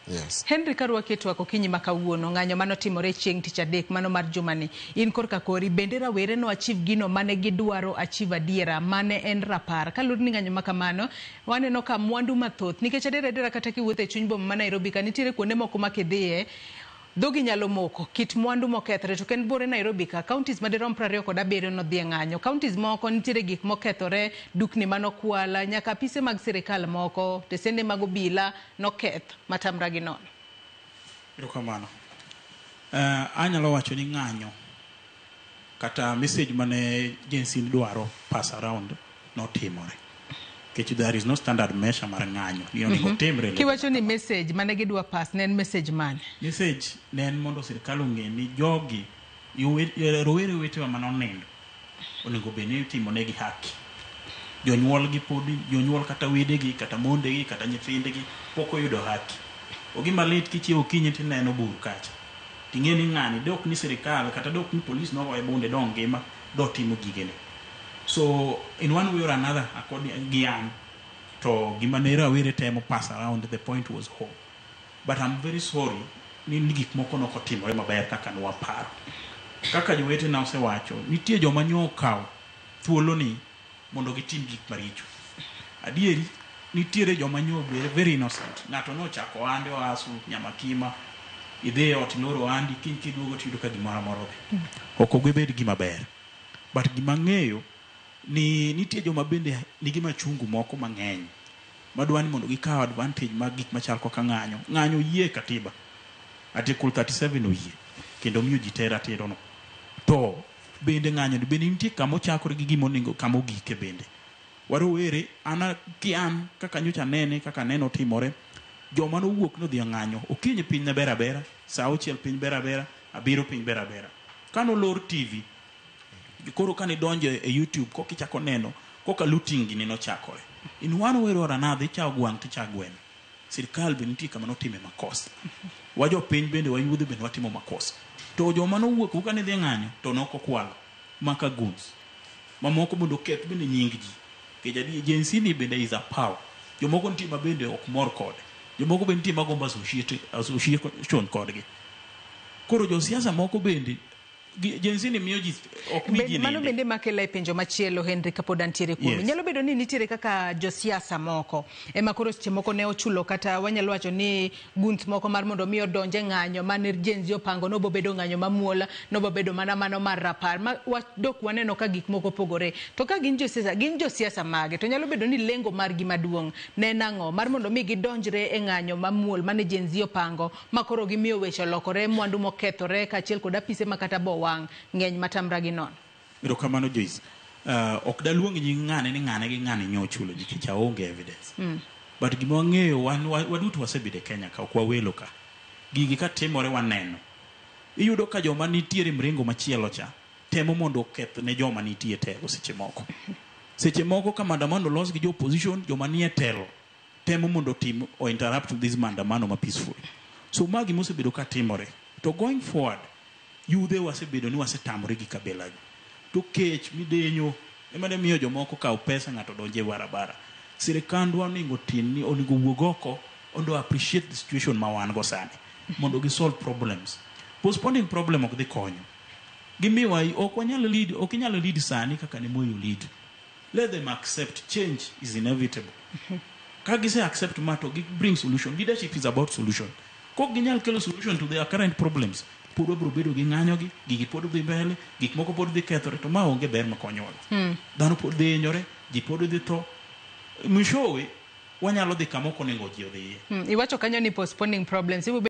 Yes. Henry Karua keto ako kinyi makawuono ng'anyo mano timore chieng' tich adek mano mar jumani. In korka kori bende rawere no achieve gino mane gidwaro achieve adiera mane en rapar. Kalur ni ng'anyo makamano waneno ka mwandu mathoth nikech adera kata kiwuotho e chuny boma ma Nairobi ka nitiere kuonde moko ma kidhiye dhogi nyalo moko kit mwandu mokethore to ken bore Nairobi ka counties madirom 27 no dhi ng'anyo. Counties moko nitiere gik mokethore, dukni mano kwala, nyaka apise mag sirikal moko, tesende mag obila noketh matamra gi nono. Erokamano. Anyalo wacho ni ng'anyo kata message mane Jensin dwaro pass around no timore. There is no standard measure mar ng'anyo. Kiwacho ni message mane gidwa pass nen message mane? Message nen mondo sirkal ong'e ni jogi rowere wetewa mano nindo onego beni timo negi haki. Jonyuol kata wedegi kata mondegi kata nyithindegi pok oyudo haki. Ogima lit kichiewo kinyi tineno bur kacha. Ting'e ni ng'ani dok ni sirkal kata dok ni polis nogoye bunde do ngima do timo gigene. So in one way or another, according to Gian, to Gimanera we temo pass around, the point was home. But I'm very sorry, ni gik moko no kotimo maber kaka nwa paro. Kaka jowete na osewacho, nitie joma nyo kaw thuolo ni mondo gitim gik maricho. Adieri nitiere joma nyo very innocent. Ng'ato no chako ande oasu nyamakima idhe ot loro andi kiduogo tiyudo ka gimoro moro be. Ok ogwebed gima ber. But gima ng'eyo ni nitie joma bende nigi machungu moko mang'eny madwani mondo gikaw advantage mag gik machal kaka ng'anyo yie katiba article 37 oyie kendo miyo ji tera tero no to bende ng'anyo bende nitie kama ochakore gi gimo ningo kama ogike bende warowere kian kaka nyocha nene kaka neno timore joma no wuok no dhi ng'anyo okinyi piny na bera saa 6 piny bera abiro piny bera kano lor TV koro kane donje e YouTube ko kichako neno koka looting gi no chakore in one way or another cha gwang ticha gwen sirkal be nitie kama no time makosa wajo piny bende wayudhi bende watimo makosa to joma no wuok kane dhi ng'anyo to noko kwalo maka goods mamoko bende keth bende nying ji ke jadi agency ni bende is a power jomoko nitie ma bende ok mor kode jomoko bende nitie magomba association kodgi koro jo siasa moko bende Jensini miyo ji ok mi ji mano bende makela e penjo machielo Henry kapod antiere kuomi. Nyalo bedo ni nitiere kaka josiasa moko ema koro seche moko ne ochulo kata wanyalo wacho ni gunt moko mar mondo mi odonje ng'anyo mane Gen Z opango no bobedo ng'anyo mamuola no bobedo mana mano mar rapar dok waneno ka gik moko pogore to ka gin josiasa mage to nyalo bedo ni lengo mar gi maduong' ne nang'o mar mondo mi gidonjre e ng'anyo mamuol mane Gen Z opango makoro gimiyo weche lokore mwandu mokethore kaachiel kod apise makata wang ng'eny matamra gi non. Erokamano Joyce. Ok daluong ni ng'ane nyochulo nikech aonge evidence. But gima ng'eyo waduto wasebedo Kenya ka ok wawelo ka. Gigi ka timore waneno. Iyudo ka joma nitiere mrengo machielo cha temo mondo oketh ne joma nitie telo seche moko. Seche moko ka maandamano los gi jo opposition joma nie telo temo mondo tim or interrupt this maandamano ma peaceful. So magi mosebedo ka timore. To going forward yudhe wasebedo ni wasetamore gi kabela to kech midenyo emane miyo jomoko kaw pesa ng'ato donje barabara. Sirikandwa onego tin ni onego wuog oko ondo appreciate the situation ma wan go sani mondo gi solve problems. Postponing problem ok dhi konyo. Gimiwa ok inyalo lead sani kaka ne moyo lead. Let them accept change is inevitable. Kagi say accept matter bring solution. Leadership is about solution. Kok ginyal kelo solution to their current problems. Puro bro bedo gi ng'anyo gi gigi pod dhi mbele gik moko pod dhi kethore to ma onge ber makonyowa dhano pod dhi hinyore ji pod dhi to mwishowe wanyalo dhi kamoko nengo ji odhiye iwacho kanyo ni postponing problems